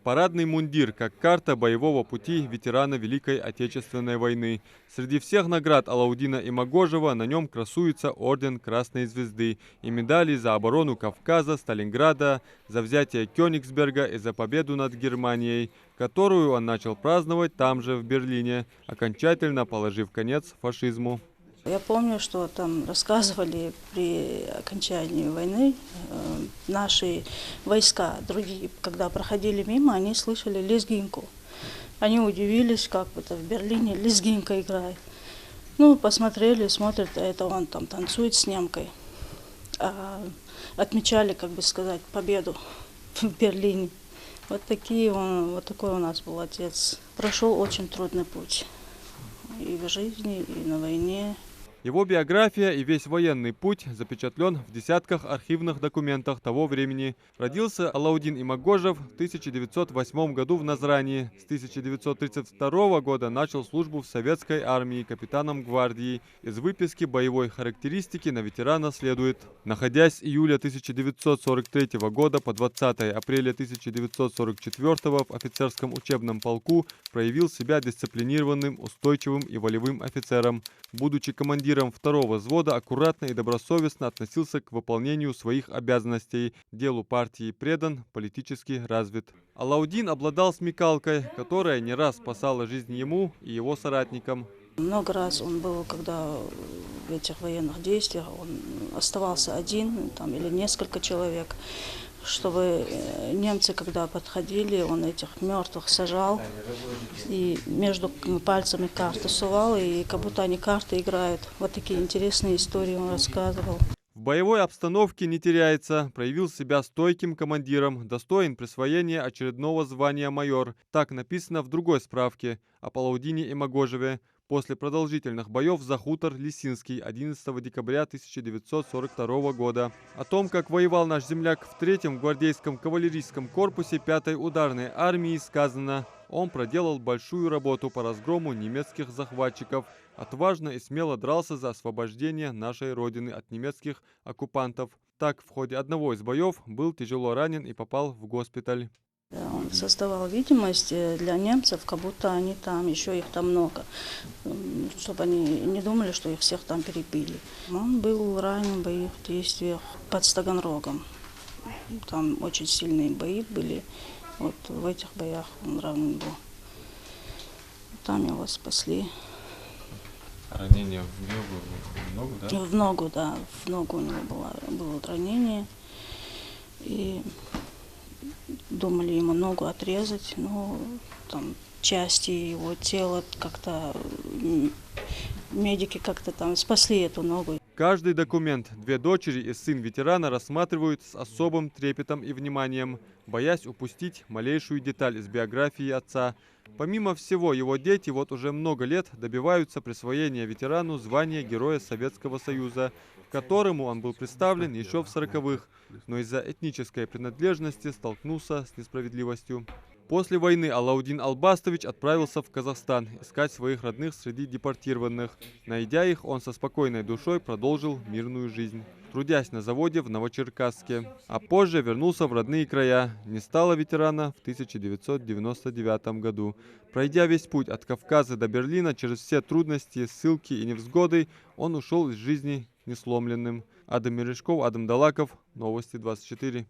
Парадный мундир, как карта боевого пути ветерана Великой Отечественной войны. Среди всех наград Алаудина Имагожева на нем красуется орден Красной Звезды и медали за оборону Кавказа, Сталинграда, за взятие Кёнигсберга и за победу над Германией, которую он начал праздновать там же, в Берлине, окончательно положив конец фашизму. Я помню, что там рассказывали при окончании войны, наши войска, другие, когда проходили мимо, они слышали лезгинку. Они удивились, как это в Берлине лезгинка играет. Ну, посмотрели, смотрят, а это он там танцует с немкой. Отмечали, как бы сказать, победу в Берлине. Вот такой у нас был отец. Прошел очень трудный путь и в жизни, и на войне. Его биография и весь военный путь запечатлен в десятках архивных документах того времени. Родился Алаудин Имагожев в 1908 году в Назрани. С 1932 года начал службу в советской армии капитаном гвардии. Из выписки боевой характеристики на ветерана следует: находясь с июля 1943 года по 20 апреля 1944 в офицерском учебном полку, проявил себя дисциплинированным, устойчивым и волевым офицером. Будучи командиром второго взвода, аккуратно и добросовестно относился к выполнению своих обязанностей, делу партии предан, политически развит. Алаудин обладал смекалкой, которая не раз спасала жизнь ему и его соратникам. Много раз он был, когда в этих военных действиях он оставался один там, или несколько человек, чтобы немцы, когда подходили, он этих мертвых сажал и между пальцами карты сувал, и как будто они карты играют. Вот такие интересные истории он рассказывал. В боевой обстановке не теряется, проявил себя стойким командиром, достоин присвоения очередного звания майор. Так написано в другой справке о Алаудине Имагожеве. После продолжительных боев за хутор Лисинский 11 декабря 1942 года. О том, как воевал наш земляк в 3-м гвардейском кавалерийском корпусе 5-й ударной армии, сказано: он проделал большую работу по разгрому немецких захватчиков, отважно и смело дрался за освобождение нашей родины от немецких оккупантов. Так, в ходе одного из боев был тяжело ранен и попал в госпиталь. Он создавал видимость для немцев, как будто они там, еще их там много, чтобы они не думали, что их всех там перебили. Он был ранен в боевых действиях под Таганрогом. Там очень сильные бои были. Вот в этих боях он ранен был. Там его спасли. Ранение в ногу, да? В ногу, да. В ногу у него было ранение. И думали ему ногу отрезать, но там части его тела как-то, медики как-то там спасли эту ногу. Каждый документ две дочери и сын ветерана рассматривают с особым трепетом и вниманием, боясь упустить малейшую деталь из биографии отца. Помимо всего, его дети вот уже много лет добиваются присвоения ветерану звания Героя Советского Союза, к которому он был представлен еще в 40-х, но из-за этнической принадлежности столкнулся с несправедливостью. После войны Алаудин Албастович отправился в Казахстан искать своих родных среди депортированных. Найдя их, он со спокойной душой продолжил мирную жизнь, трудясь на заводе в Новочеркасске. А позже вернулся в родные края. Не стало ветерана в 1999 году. Пройдя весь путь от Кавказа до Берлина через все трудности, ссылки и невзгоды, он ушел из жизни несломленным. Адам Мережков, Адам Далаков, Новости 24.